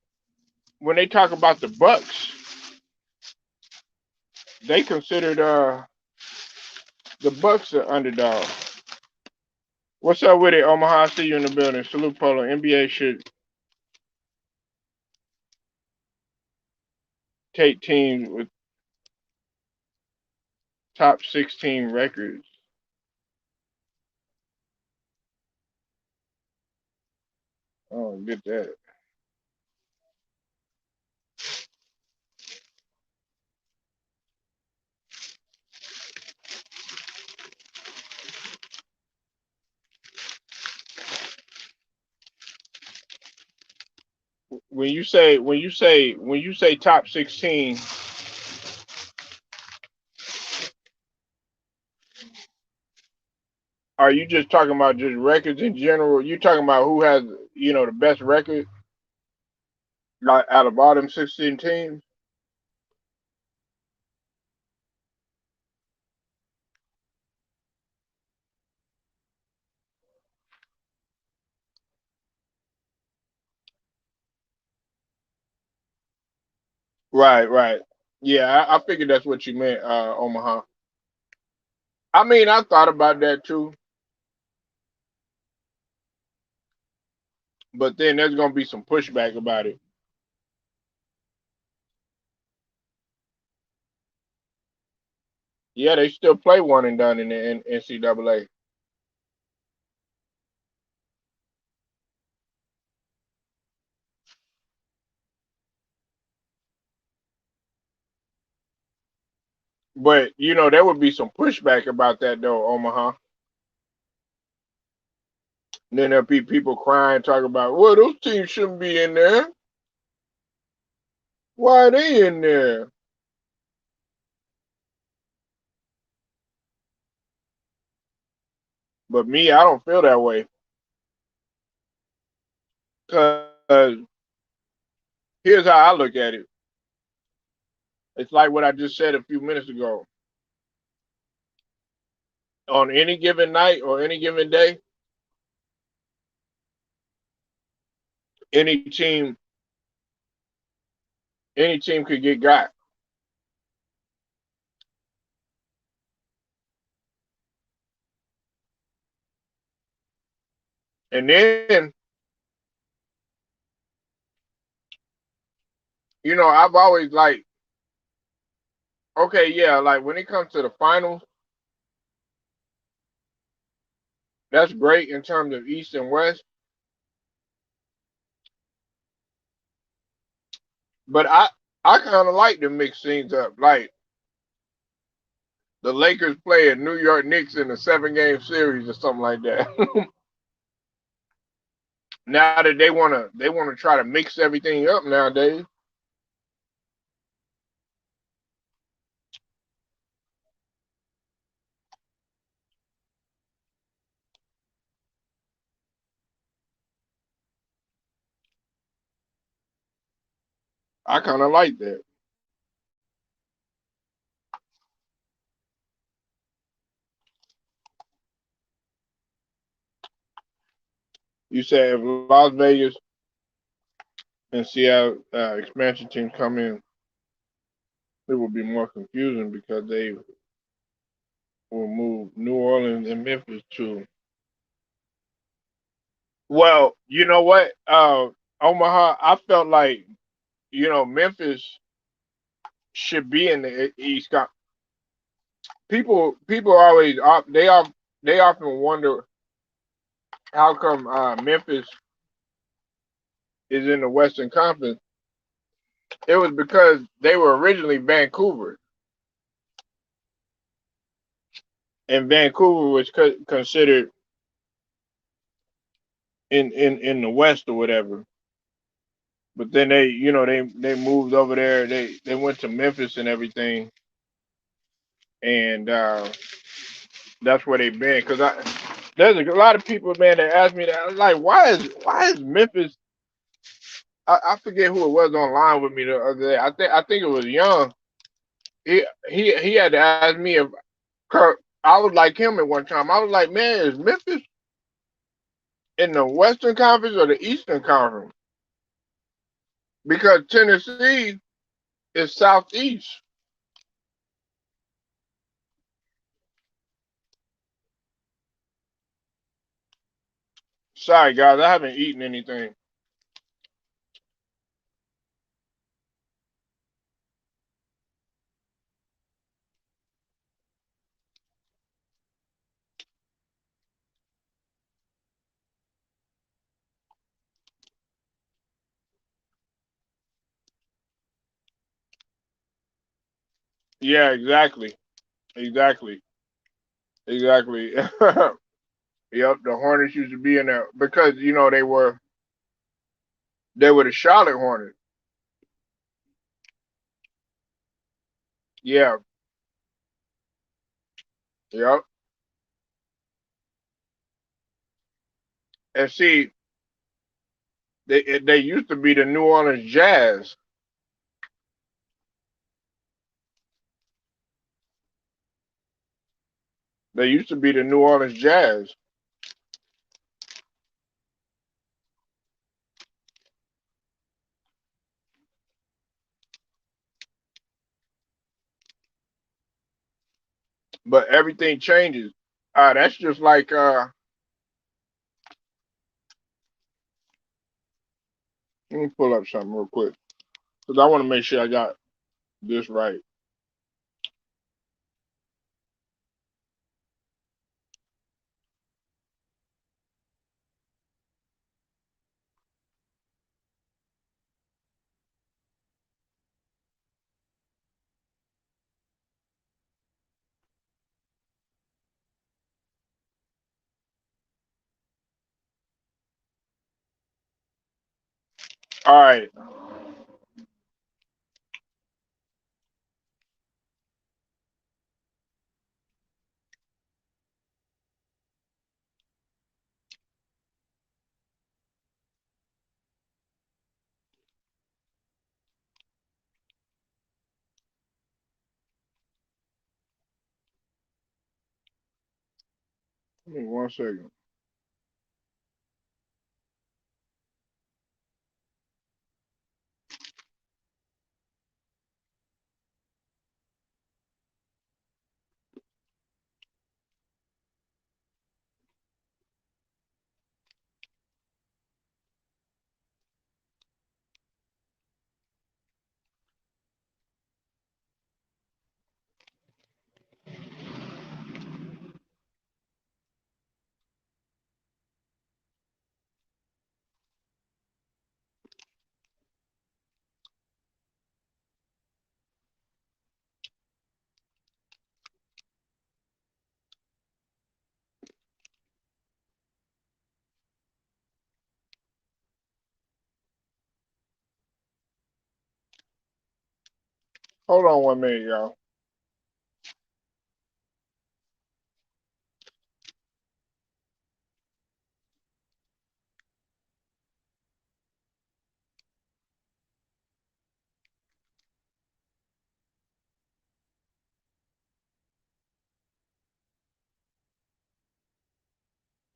when they talk about the Bucks, they considered the Bucks an underdog. What's up with it, Omaha? I see you in the building. Salute, Polo. NBA should take teams with top 16 records. Oh, get that. when you say top 16, are you just talking about just records in general? You talking about who has the best record, like out of all them 16 teams? Right, right. Yeah, I figured that's what you meant, Omaha. I mean, I thought about that too, but then there's gonna be some pushback about it. Yeah, they still play one and done in the NCAA. But there would be some pushback about that though, Omaha. And then there'll be people crying, talking about, well, those teams shouldn't be in there. Why are they in there? But me, I don't feel that way. Cause here's how I look at it. It's like what I just said a few minutes ago. On any given night or any given day, any team, any team could get got. And then, I've always like, okay, yeah, like when it comes to the finals, that's great in terms of East and West. But I kind of like to mix things up. Like the Lakers playing New York Knicks in a 7 game series or something like that. Now that they wanna try to mix everything up nowadays. I kind of like that. You said if Las Vegas and Seattle expansion teams come in, it will be more confusing because they will move New Orleans and Memphis to. Well, you know what, Omaha, I felt like Memphis should be in the East. People always they often wonder how come Memphis is in the Western Conference. It was because they were originally Vancouver, and Vancouver was considered in the West or whatever. But then they moved over there. They went to Memphis and everything, and that's where they've been. Cause there's a lot of people, man, that ask me that, like, why is Memphis? I forget who it was online with me the other day. I think it was Young. He had to ask me if I was like him at one time. I was like, man, is Memphis in the Western Conference or the Eastern Conference? Because Tennessee is Southeast. Sorry, guys, I haven't eaten anything. Yeah, exactly, exactly, exactly. Yep, the Hornets used to be in there because they were They were the Charlotte Hornets. Yeah, yep. And see, they used to be the New Orleans Jazz. They used to be the New Orleans Jazz. But everything changes. That's just like let me pull up something real quick because I want to make sure I got this right. All right, give me 1 second. Hold on 1 minute, y'all.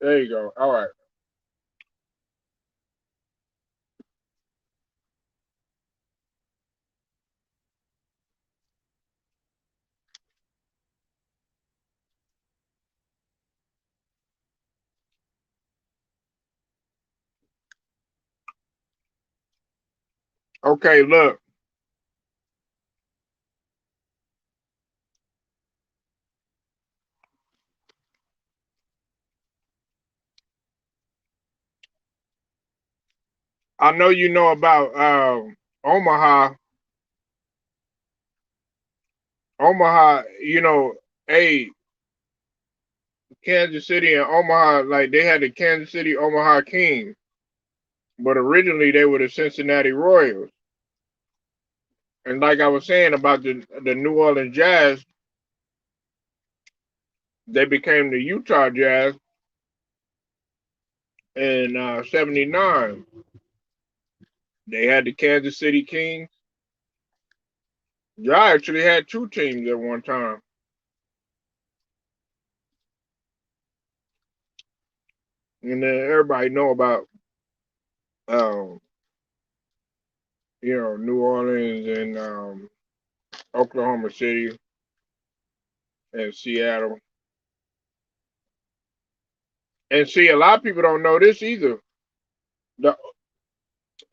There you go. All right. Okay, look. I know you know about Omaha. Omaha, hey, Kansas City and Omaha, like they had the Kansas City Omaha Kings, but originally they were the Cincinnati Royals. And like I was saying about the New Orleans Jazz, they became the Utah Jazz in '79. They had the Kansas City Kings. Y'all actually had two teams at one time, and then everybody know about um, New Orleans and Oklahoma City and Seattle. And see, a lot of people don't know this either. The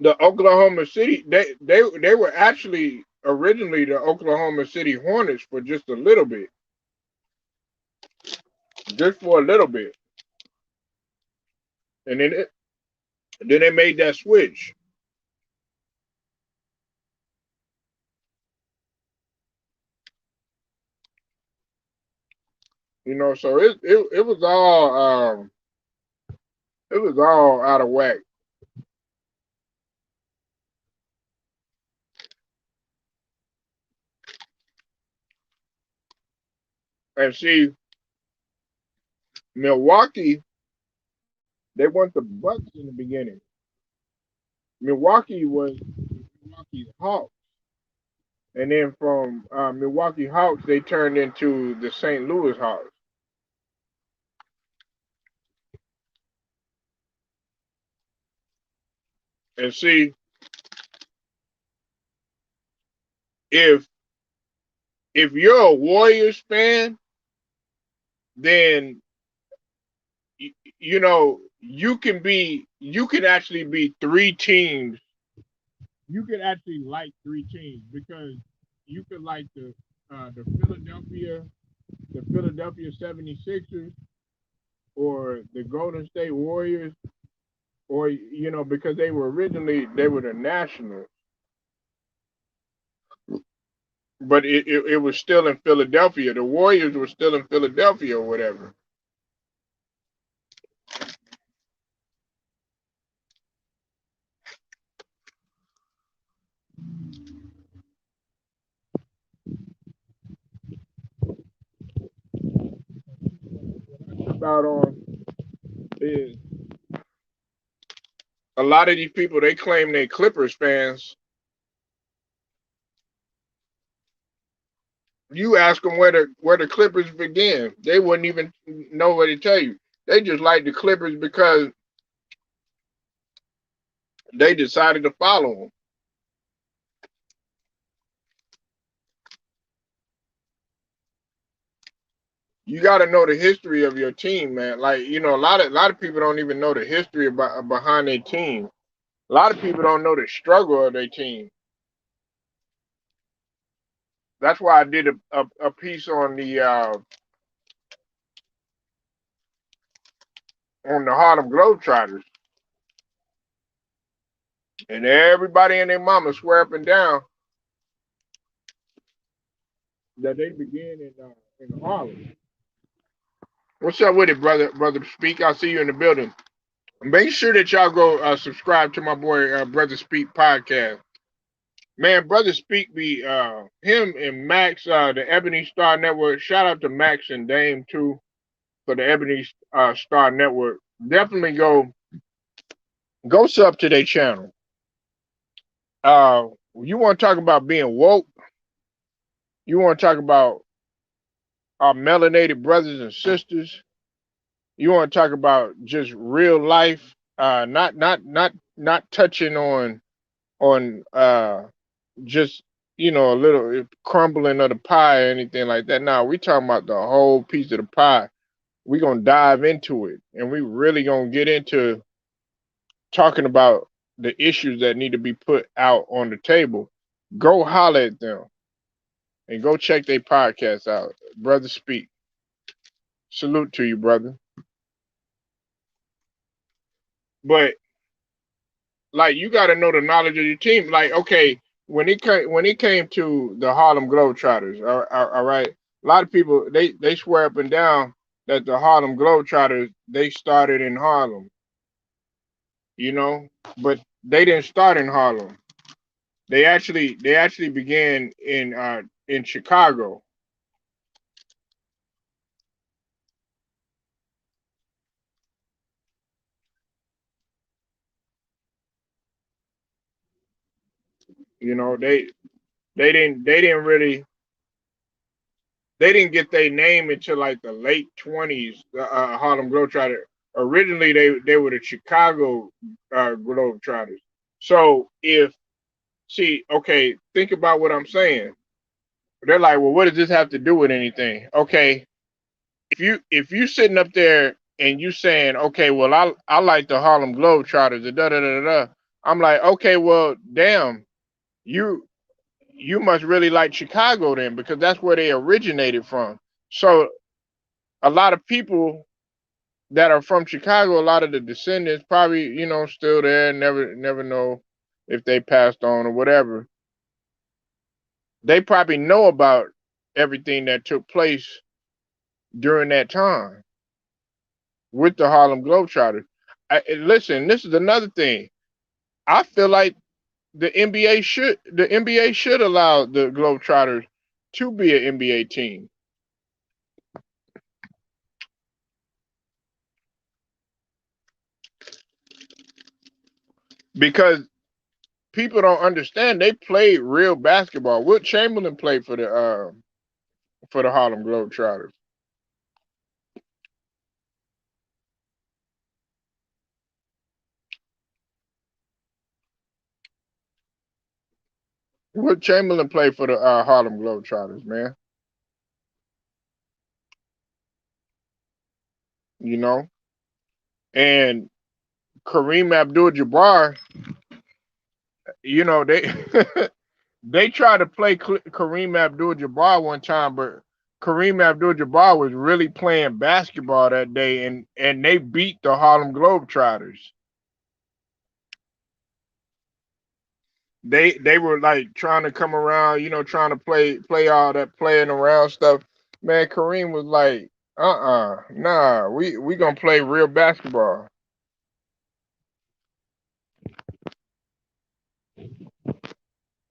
the Oklahoma City they were actually originally the Oklahoma City Hornets for just a little bit, just for a little bit, and then they made that switch. So it was all out of whack. And see, Milwaukee, they weren't the Bucks in the beginning. Milwaukee was Milwaukee Hawks. And then from Milwaukee Hawks, they turned into the St. Louis Hawks. And see, if you're a Warriors fan, then you know you can actually be three teams. You can actually like three teams because you could like the Philadelphia 76ers or the Golden State Warriors, or because they were the Nationals, but it was still in Philadelphia. The Warriors were still in Philadelphia or whatever. About on is a lot of these people, they claim they Clippers fans. You ask them where the Clippers began, they wouldn't even know what to tell you. They just like the Clippers because they decided to follow them. You got to know the history of your team, man. Like a lot of people don't even know the history about behind their team. A lot of people don't know the struggle of their team. That's why I did a piece on the Harlem Globetrotters, and everybody and their mama swear up and down that they began in Harlem. What's up with it, brother Speak? I'll see you in the building. Make sure that y'all go subscribe to my boy Brother Speak podcast. Man, Brother Speak be him and Max, the Ebony Star Network. Shout out to Max and Dame too for the Ebony Star Network. Definitely go sub to their channel. Uh, you want to talk about being woke? You want to talk about our melanated brothers and sisters? You want to talk about just real life? Not touching on just a little crumbling of the pie or anything like that. Now we talking about the whole piece of the pie. We gonna dive into it, and we really gonna get into talking about the issues that need to be put out on the table. Go holler at them and go check their podcast out. Brother Speak. Salute to you, brother. But like you got to know the knowledge of your team. Like, okay, when it came to the Harlem Globetrotters, all right, a lot of people they swear up and down that the Harlem Globetrotters they started in Harlem, but they didn't start in Harlem. They actually began in Chicago. You know, they didn't really they didn't get their name until like the late 20s. Harlem Globetrotters. Originally, they were the Chicago Globetrotters. So okay, think about what I'm saying. They're like, well, what does this have to do with anything? Okay, if you sitting up there and you saying, okay, well, I like the Harlem Globetrotters, da da da da. I'm like, okay, well, damn, you you must really like Chicago then because that's where they originated from. So a lot of people that are from Chicago, a lot of the descendants probably, still there, never know if they passed on or whatever. They probably know about everything that took place during that time with the Harlem Globetrotters. Listen, this is another thing. I feel like the NBA should allow the Globetrotters to be an NBA team. because people don't understand they played real basketball. Wilt Chamberlain played for the Harlem Globetrotters. Wilt Chamberlain played for the Harlem Globetrotters, man. You know, and Kareem Abdul-Jabbar, you know, they they tried to play Kareem Abdul-Jabbar one time, but Kareem Abdul-Jabbar was really playing basketball that day, and they beat the Harlem Globetrotters. They were like trying to come around, you know, trying to play all that playing around stuff. Man, Kareem was like, nah, we gonna play real basketball.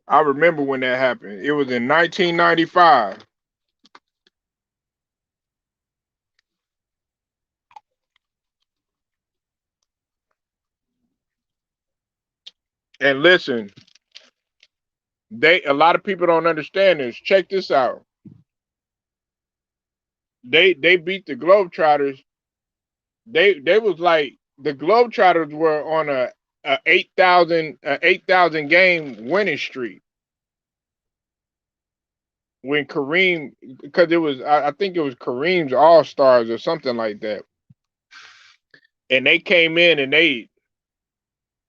I remember when that happened. It was in 1995. And listen, they a lot of people don't understand this. Check this out. They beat the Globetrotters. They was like the Globetrotters were on a 8,000 game winning streak when Kareem, because it was I think it was Kareem's All Stars or something like that, and they came in and they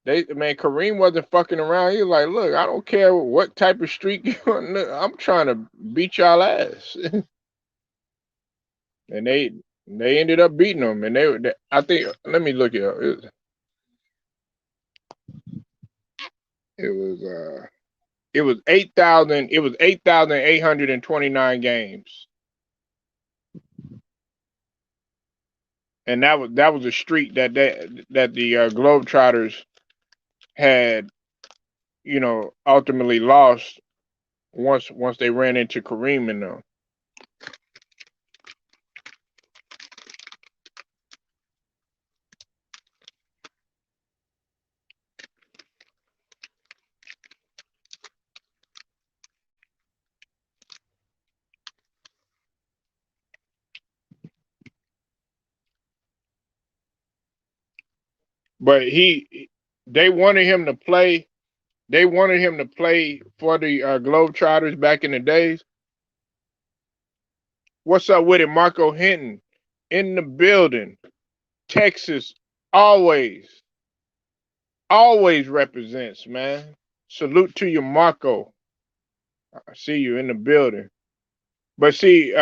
man, Kareem wasn't fucking around. He was like, look, I don't care what type of streak you on. I'm trying to beat y'all ass, and they ended up beating them. And I think, let me look it up. It was it was 8,000. It was 8,829 games, and that was a streak that the Globetrotters had, you know, ultimately lost once they ran into Kareem and them. But they wanted him to play. They wanted him to play for the Globetrotters back in the days. What's up with it, Marco Hinton? In the building. Texas always, always represents, man. Salute to you, Marco. I see you in the building. But see,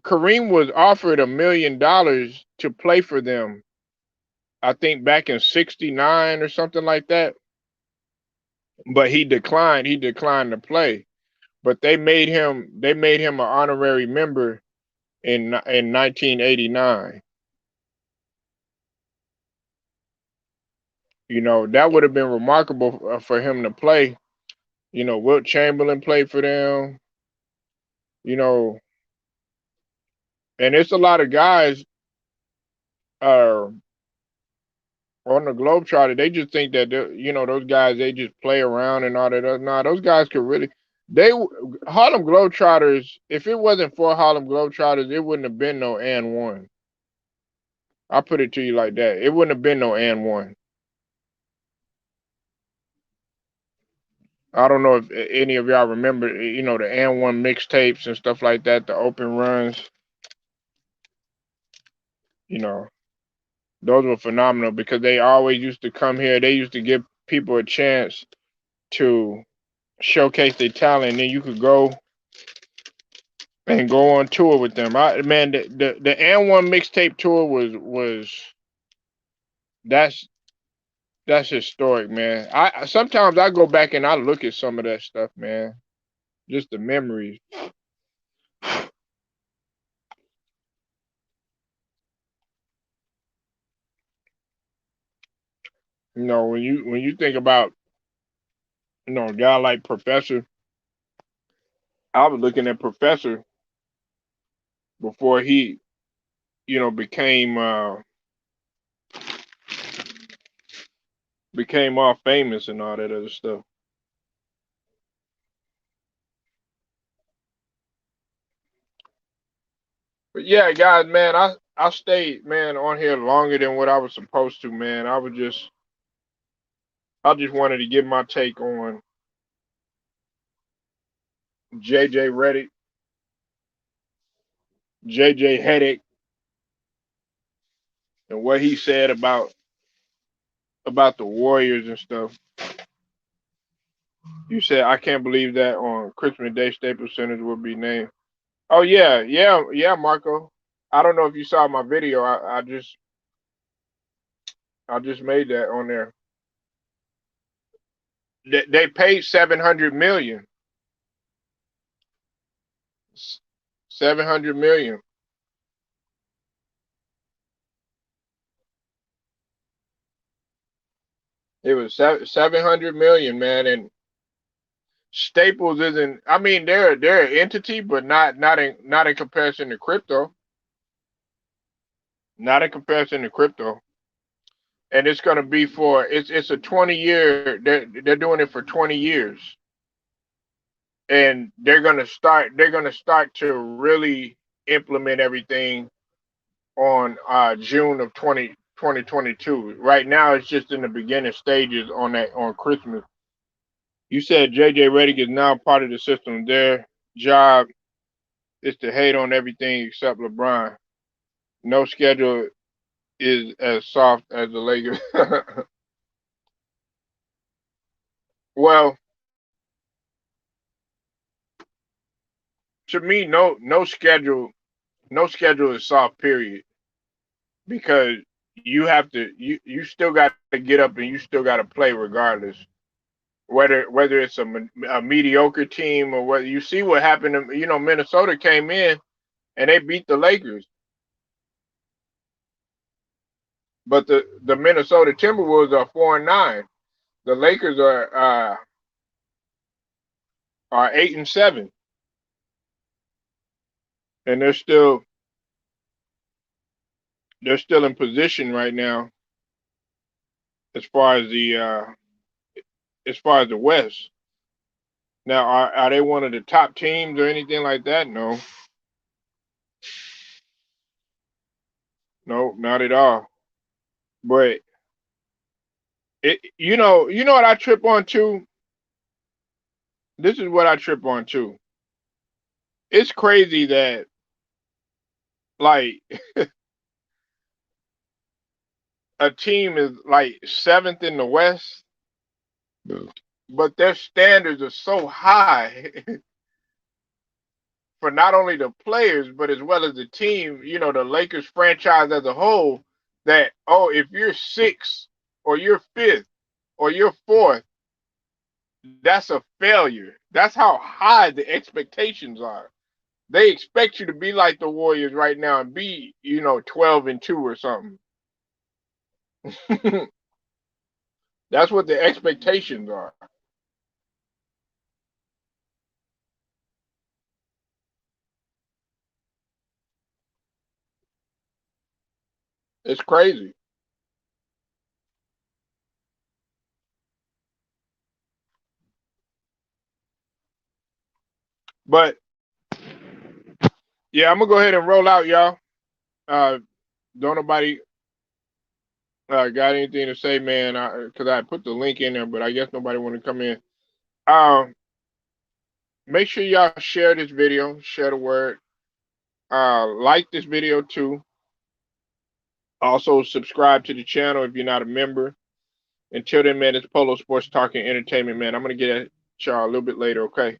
Kareem was offered $1 million to play for them. I think back in '69 or something like that. But he declined. He declined to play. But they made him an honorary member in 1989. You know, that would have been remarkable for him to play. You know, Wilt Chamberlain played for them. You know, and it's a lot of guys uh, on the Globetrotter. They just think that you know, those guys, they just play around and all that. Nah, those guys could really. They Harlem Globetrotters. If it wasn't for Harlem Globetrotters, it wouldn't have been no and one. I put it to you like that. It wouldn't have been no and one. I don't know if any of y'all remember, you know, the and one mixtapes and stuff like that, the open runs. You know, those were phenomenal because they always used to come here. They used to give people a chance to showcase their talent, and then you could go and go on tour with them. Man, the and one mixtape tour was that's that's historic, man. I sometimes I go back and I look at some of that stuff, man. Just the memories. You know, when you think about, you know, a guy like Professor, I was looking at Professor before he, became all famous and all that other stuff. But yeah, guys, man, I stayed, man, on here longer than what I was supposed to, man. I just wanted to give my take on JJ Reddick, JJ Reddick, and what he said about the Warriors and stuff. You said I can't believe that on Christmas Day Staples Centers will be named. Oh yeah, yeah, yeah, Marco. I don't know if you saw my video. I just made that on there. They paid 700 million. 700 million. It was 700 million, man. And Staples isn't. I mean, they're an entity, but not in comparison to crypto. Not in comparison to crypto. And it's gonna be for it's a 20-year. They're doing it for 20 years, and they're gonna start to really implement everything on June of 2022. Right now, it's just in the beginning stages on Christmas. You said JJ Reddick is now part of the system. Their job is to hate on everything except LeBron. No schedule is as soft as the Lakers. Well, to me, no schedule is soft. Period. Because you still got to get up and you still got to play regardless. Whether it's a mediocre team or whether you see what happened. Minnesota came in and they beat the Lakers, but the Minnesota Timberwolves are 4-9. The Lakers are 8-7, and they're still in position right now as far as the West. Now, are they one of the top teams or anything like that? No, no, not at all. But you know what I trip on too. This is what I trip on too. It's crazy that, like, a team is like seventh in the West, but their standards are so high for not only the players but as well as the team. The Lakers franchise as a whole. That, oh, if you're sixth or you're fifth or you're fourth, that's a failure. That's how high the expectations are. They expect you to be like the Warriors right now and be, 12-2 or something. That's what the expectations are. It's crazy. But yeah, I'm gonna go ahead and roll out, y'all. Don't nobody got anything to say, man? Because I put the link in there, but I guess nobody want to come in. Um, Make sure y'all share this video, share the word. Like this video too. Also subscribe to the channel if you're not a member. Until then, man, it's Polo Sports Talking Entertainment, man. I'm gonna get at y'all a little bit later, okay?